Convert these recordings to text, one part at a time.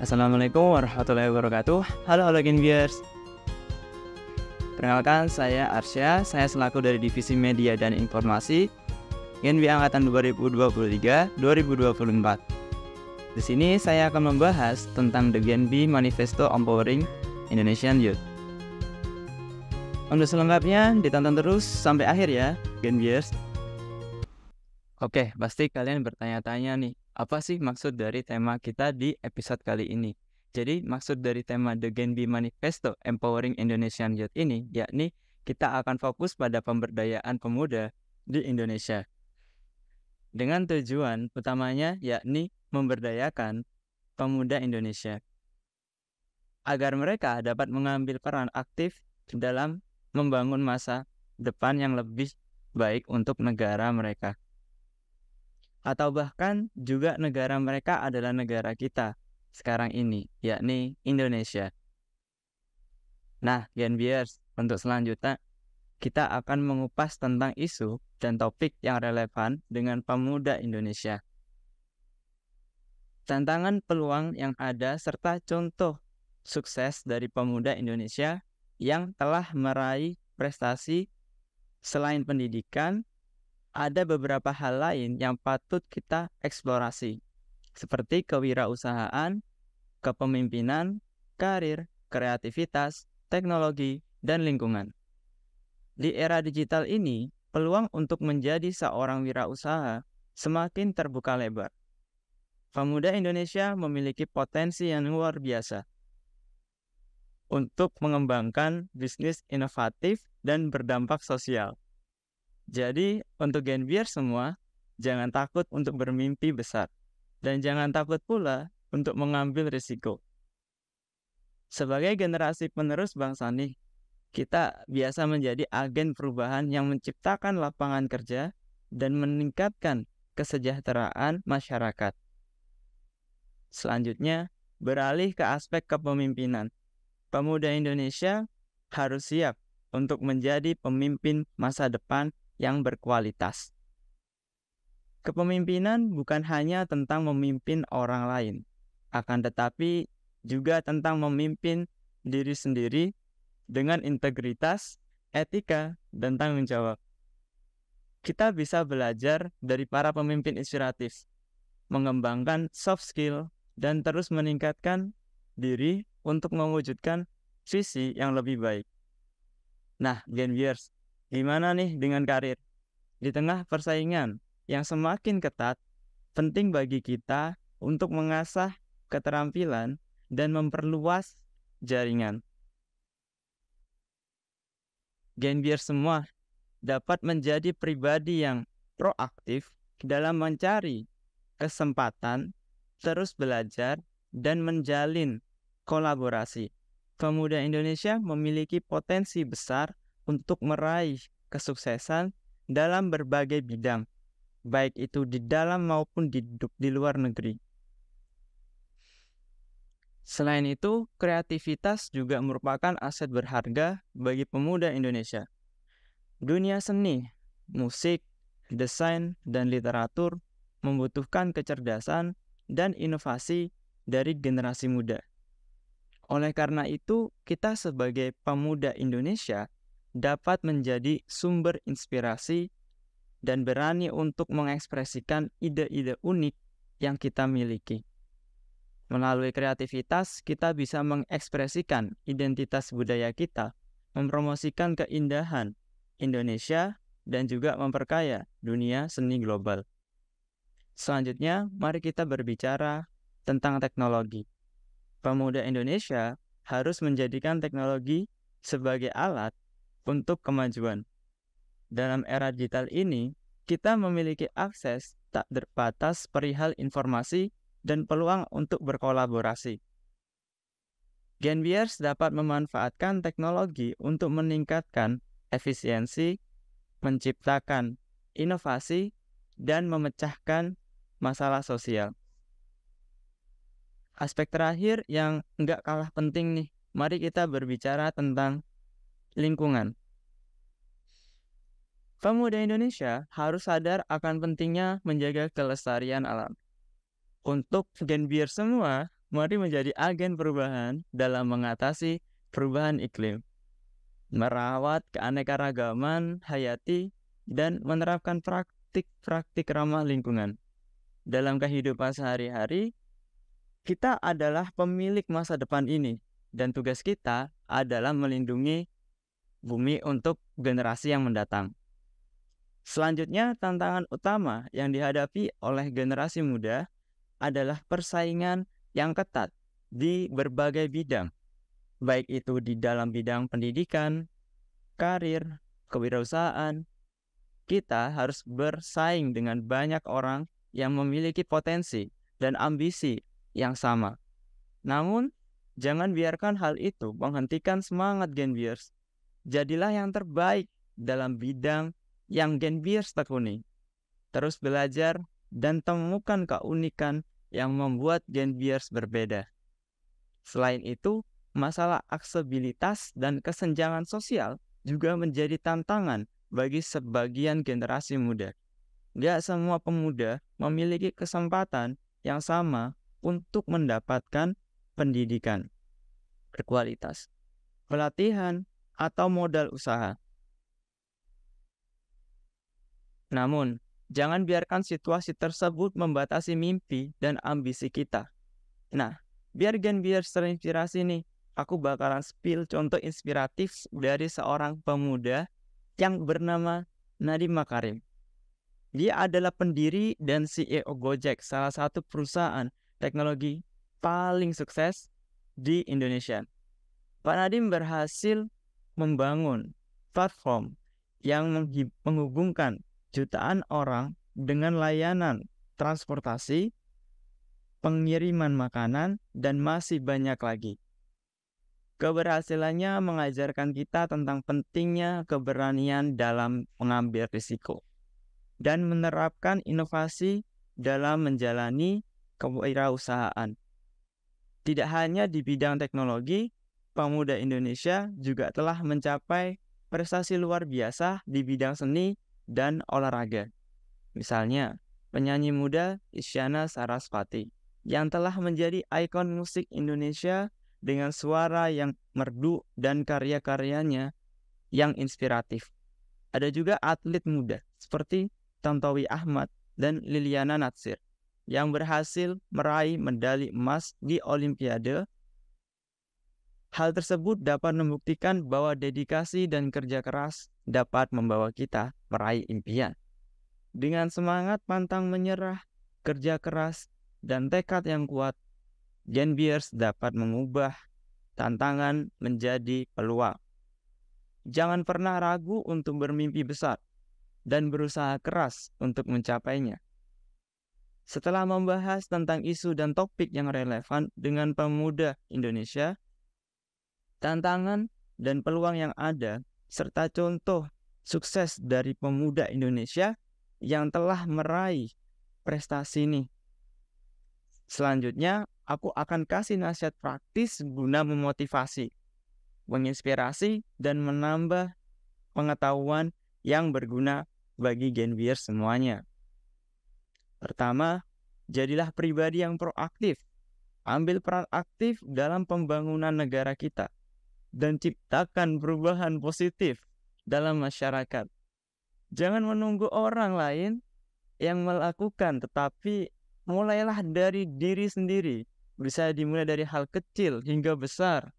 Assalamualaikum warahmatullahi wabarakatuh. Halo Gen Viewers. Perkenalkan, saya Arsya. Saya selaku dari Divisi Media dan Informasi Genbi Angkatan 2023-2024. Di sini saya akan membahas tentang The Genbi Manifesto Empowering Indonesian Youth. Untuk selengkapnya ditonton terus sampai akhir ya, Gen Viewers. Oke, pasti kalian bertanya-tanya nih, apa sih maksud dari tema kita di episode kali ini? Jadi, maksud dari tema The Genbi Manifesto Empowering Indonesian Youth ini, yakni kita akan fokus pada pemberdayaan pemuda di Indonesia. Dengan tujuan utamanya yakni memberdayakan pemuda Indonesia, agar mereka dapat mengambil peran aktif dalam membangun masa depan yang lebih baik untuk negara mereka. Atau bahkan juga negara mereka adalah negara kita sekarang ini, yakni Indonesia. Nah, Gen Viewers, untuk selanjutnya kita akan mengupas tentang isu dan topik yang relevan dengan pemuda Indonesia. Tantangan peluang yang ada serta contoh sukses dari pemuda Indonesia yang telah meraih prestasi selain pendidikan. Ada beberapa hal lain yang patut kita eksplorasi, seperti kewirausahaan, kepemimpinan, karir, kreativitas, teknologi, dan lingkungan. Di era digital ini, peluang untuk menjadi seorang wirausaha semakin terbuka lebar. Pemuda Indonesia memiliki potensi yang luar biasa untuk mengembangkan bisnis inovatif dan berdampak sosial. Jadi, untuk Gen Viewers semua, jangan takut untuk bermimpi besar. Dan jangan takut pula untuk mengambil risiko. Sebagai generasi penerus bangsa nih, kita biasa menjadi agen perubahan yang menciptakan lapangan kerja dan meningkatkan kesejahteraan masyarakat. Selanjutnya, beralih ke aspek kepemimpinan. Pemuda Indonesia harus siap untuk menjadi pemimpin masa depan yang berkualitas. Kepemimpinan bukan hanya tentang memimpin orang lain, akan tetapi juga tentang memimpin diri sendiri dengan integritas, etika, dan tanggung jawab. Kita bisa belajar dari para pemimpin inspiratif, mengembangkan soft skill, dan terus meningkatkan diri untuk mewujudkan visi yang lebih baik. Nah, Gen Viewers, gimana nih dengan karir? Di tengah persaingan yang semakin ketat, penting bagi kita untuk mengasah keterampilan dan memperluas jaringan. Gen Viewers semua dapat menjadi pribadi yang proaktif dalam mencari kesempatan, terus belajar, dan menjalin kolaborasi. Pemuda Indonesia memiliki potensi besar untuk meraih kesuksesan dalam berbagai bidang, baik itu di dalam maupun di luar negeri. Selain itu, kreativitas juga merupakan aset berharga bagi pemuda Indonesia. Dunia seni, musik, desain, dan literatur membutuhkan kecerdasan dan inovasi dari generasi muda. Oleh karena itu, kita sebagai pemuda Indonesia dapat menjadi sumber inspirasi dan berani untuk mengekspresikan ide-ide unik yang kita miliki. Melalui kreativitas, kita bisa mengekspresikan identitas budaya kita, mempromosikan keindahan Indonesia, dan juga memperkaya dunia seni global. Selanjutnya, mari kita berbicara tentang teknologi. Pemuda Indonesia harus menjadikan teknologi sebagai alat untuk kemajuan. Dalam era digital ini, kita memiliki akses tak terbatas perihal informasi dan peluang untuk berkolaborasi. Gen Viewers dapat memanfaatkan teknologi untuk meningkatkan efisiensi, menciptakan inovasi, dan memecahkan masalah sosial. Aspek terakhir yang nggak kalah penting nih, mari kita berbicara tentang lingkungan. Pemuda Indonesia harus sadar akan pentingnya menjaga kelestarian alam. Untuk Gen Biar semua, mari menjadi agen perubahan dalam mengatasi perubahan iklim, merawat keanekaragaman hayati, dan menerapkan praktik-praktik ramah lingkungan. Dalam kehidupan sehari-hari, kita adalah pemilik masa depan ini, dan tugas kita adalah melindungi bumi untuk generasi yang mendatang. Selanjutnya, tantangan utama yang dihadapi oleh generasi muda adalah persaingan yang ketat di berbagai bidang, baik itu di dalam bidang pendidikan, karir, kewirausahaan. Kita harus bersaing dengan banyak orang yang memiliki potensi dan ambisi yang sama. Namun, jangan biarkan hal itu menghentikan semangat Gen Biars. Jadilah yang terbaik dalam bidang yang Gen Biars tekuni. Terus belajar dan temukan keunikan yang membuat Gen Biars berbeda. Selain itu, masalah aksesibilitas dan kesenjangan sosial juga menjadi tantangan bagi sebagian generasi muda. Gak semua pemuda memiliki kesempatan yang sama untuk mendapatkan pendidikan berkualitas, pelatihan, atau modal usaha. Namun, jangan biarkan situasi tersebut membatasi mimpi dan ambisi kita. Nah, biar Gen Biars terinspirasi nih, aku bakalan spill contoh inspiratif dari seorang pemuda yang bernama Nadiem Makarim. Dia adalah pendiri dan CEO Gojek, salah satu perusahaan teknologi paling sukses di Indonesia. Pak Nadiem berhasil membangun platform yang menghubungkan jutaan orang dengan layanan transportasi, pengiriman makanan, dan masih banyak lagi. Keberhasilannya mengajarkan kita tentang pentingnya keberanian dalam mengambil risiko dan menerapkan inovasi dalam menjalani kewirausahaan. Tidak hanya di bidang teknologi, pemuda Indonesia juga telah mencapai prestasi luar biasa di bidang seni dan olahraga. Misalnya, penyanyi muda Isyana Sarasvati yang telah menjadi ikon musik Indonesia dengan suara yang merdu dan karya-karyanya yang inspiratif. Ada juga atlet muda seperti Tantowi Ahmad dan Liliana Natsir yang berhasil meraih medali emas di Olimpiade. Hal tersebut dapat membuktikan bahwa dedikasi dan kerja keras dapat membawa kita meraih impian. Dengan semangat pantang menyerah, kerja keras, dan tekad yang kuat, Gen Biars dapat mengubah tantangan menjadi peluang. Jangan pernah ragu untuk bermimpi besar dan berusaha keras untuk mencapainya. Setelah membahas tentang isu dan topik yang relevan dengan pemuda Indonesia, tantangan dan peluang yang ada, serta contoh sukses dari pemuda Indonesia yang telah meraih prestasi ini. Selanjutnya, aku akan kasih nasihat praktis guna memotivasi, menginspirasi, dan menambah pengetahuan yang berguna bagi Gen Biars semuanya. Pertama, jadilah pribadi yang proaktif. Ambil peran aktif dalam pembangunan negara kita dan ciptakan perubahan positif dalam masyarakat. Jangan menunggu orang lain yang melakukan, tetapi mulailah dari diri sendiri. Bisa dimulai dari hal kecil hingga besar.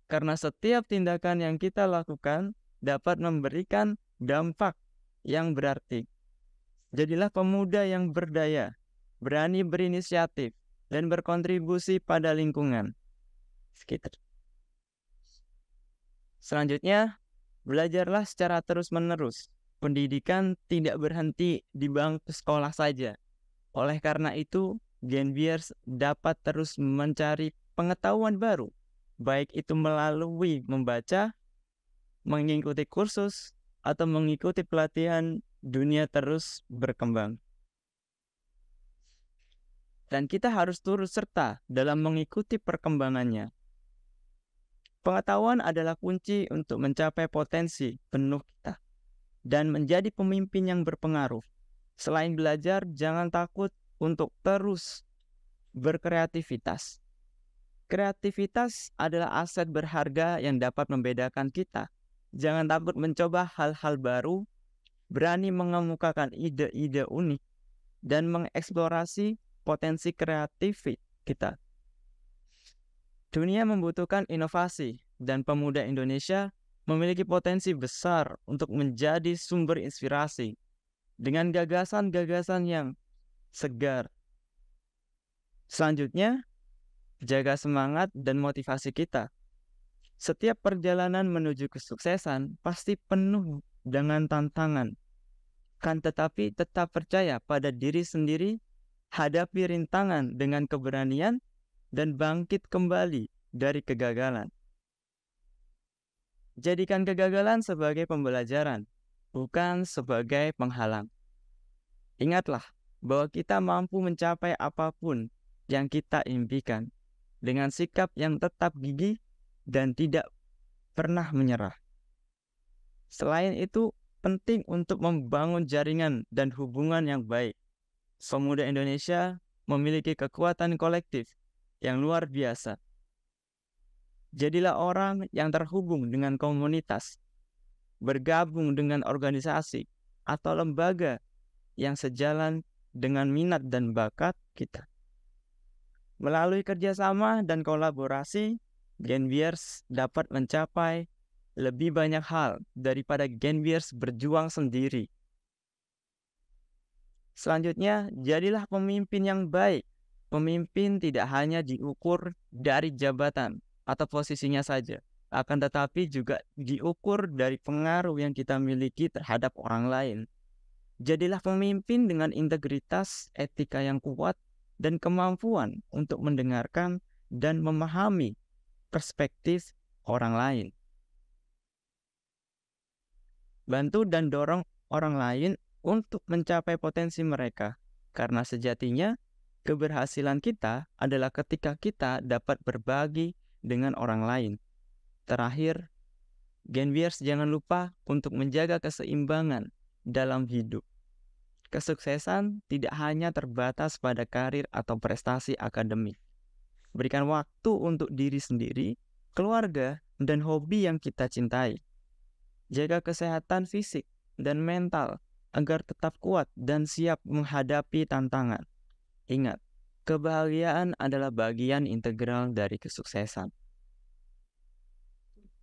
Karena setiap tindakan yang kita lakukan dapat memberikan dampak yang berarti. Jadilah pemuda yang berdaya, berani berinisiatif, dan berkontribusi pada lingkungan sekitar. Selanjutnya, belajarlah secara terus-menerus. Pendidikan tidak berhenti di bangku sekolah saja. Oleh karena itu, Gen Biars dapat terus mencari pengetahuan baru, baik itu melalui membaca, mengikuti kursus, atau mengikuti pelatihan. Dunia terus berkembang. Dan kita harus turut serta dalam mengikuti perkembangannya. Pengetahuan adalah kunci untuk mencapai potensi penuh kita. dan menjadi pemimpin yang berpengaruh. Selain belajar, jangan takut untuk terus berkreativitas. Kreativitas adalah aset berharga yang dapat membedakan kita. Jangan takut mencoba hal-hal baru, berani mengemukakan ide-ide unik, dan mengeksplorasi potensi kreatif kita. Dunia membutuhkan inovasi, dan pemuda Indonesia memiliki potensi besar untuk menjadi sumber inspirasi dengan gagasan-gagasan yang segar. Selanjutnya, jaga semangat dan motivasi kita. Setiap perjalanan menuju kesuksesan pasti penuh dengan tantangan. Kan tetapi tetap percaya pada diri sendiri, hadapi rintangan dengan keberanian, dan bangkit kembali dari kegagalan. Jadikan kegagalan sebagai pembelajaran, bukan sebagai penghalang. Ingatlah bahwa kita mampu mencapai apapun yang kita impikan dengan sikap yang tetap gigih dan tidak pernah menyerah. Selain itu, penting untuk membangun jaringan dan hubungan yang baik. Pemuda Indonesia memiliki kekuatan kolektif yang luar biasa. Jadilah orang yang terhubung dengan komunitas, bergabung dengan organisasi atau lembaga yang sejalan dengan minat dan bakat kita. Melalui kerjasama dan kolaborasi, Genviers dapat mencapai lebih banyak hal daripada Genviers berjuang sendiri. Selanjutnya, jadilah pemimpin yang baik. Pemimpin tidak hanya diukur dari jabatan atau posisinya saja, akan tetapi juga diukur dari pengaruh yang kita miliki terhadap orang lain. Jadilah pemimpin dengan integritas, etika yang kuat, dan kemampuan untuk mendengarkan dan memahami perspektif orang lain. Bantu dan dorong orang lain untuk mencapai potensi mereka, karena sejatinya keberhasilan kita adalah ketika kita dapat berbagi dengan orang lain. Terakhir, Genviers jangan lupa untuk menjaga keseimbangan dalam hidup. Kesuksesan tidak hanya terbatas pada karir atau prestasi akademik. Berikan waktu untuk diri sendiri, keluarga, dan hobi yang kita cintai. Jaga kesehatan fisik dan mental agar tetap kuat dan siap menghadapi tantangan. Ingat, kebahagiaan adalah bagian integral dari kesuksesan.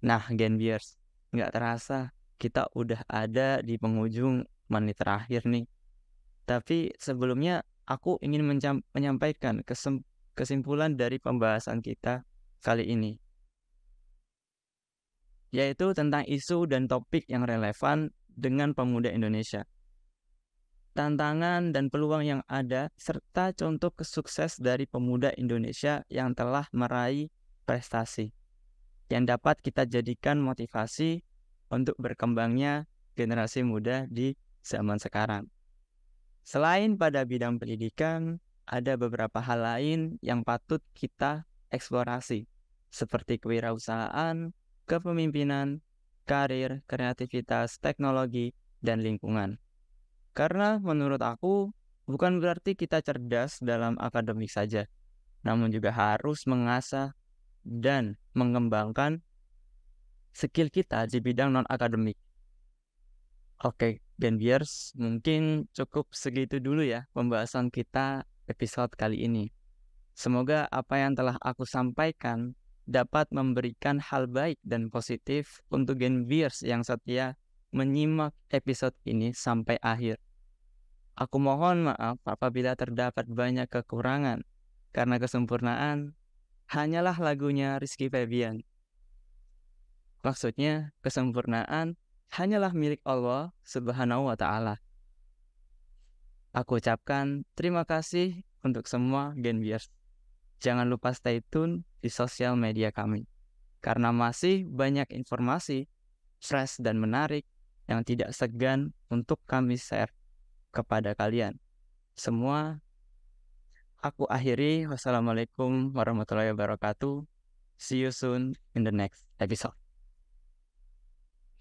Nah, Genviers, nggak terasa kita udah ada di penghujung menit terakhir nih. Tapi sebelumnya aku ingin menyampaikan kesimpulan dari pembahasan kita kali ini, yaitu tentang isu dan topik yang relevan dengan pemuda Indonesia. Tantangan dan peluang yang ada, serta contoh kesukses dari pemuda Indonesia yang telah meraih prestasi, yang dapat kita jadikan motivasi untuk berkembangnya generasi muda di zaman sekarang. Selain pada bidang pendidikan, ada beberapa hal lain yang patut kita eksplorasi, seperti kewirausahaan, kepemimpinan, karir, kreativitas, teknologi, dan lingkungan. Karena menurut aku, bukan berarti kita cerdas dalam akademik saja, namun juga harus mengasah dan mengembangkan skill kita di bidang non-akademik. Oke, Genviers, mungkin cukup segitu dulu ya pembahasan kita episode kali ini. Semoga apa yang telah aku sampaikan dapat memberikan hal baik dan positif untuk Genviers yang setia menyimak episode ini sampai akhir. Aku mohon maaf apabila terdapat banyak kekurangan, karena kesempurnaan hanyalah lagunya Rizky Febian. Maksudnya, kesempurnaan hanyalah milik Allah Subhanahu wa Ta'ala. Aku ucapkan terima kasih untuk semua Genviers. Jangan lupa stay tune di sosial media kami, karena masih banyak informasi fresh dan menarik yang tidak segan untuk kami share kepada kalian. Semua aku akhiri. Wassalamualaikum warahmatullahi wabarakatuh. See you soon in the next episode.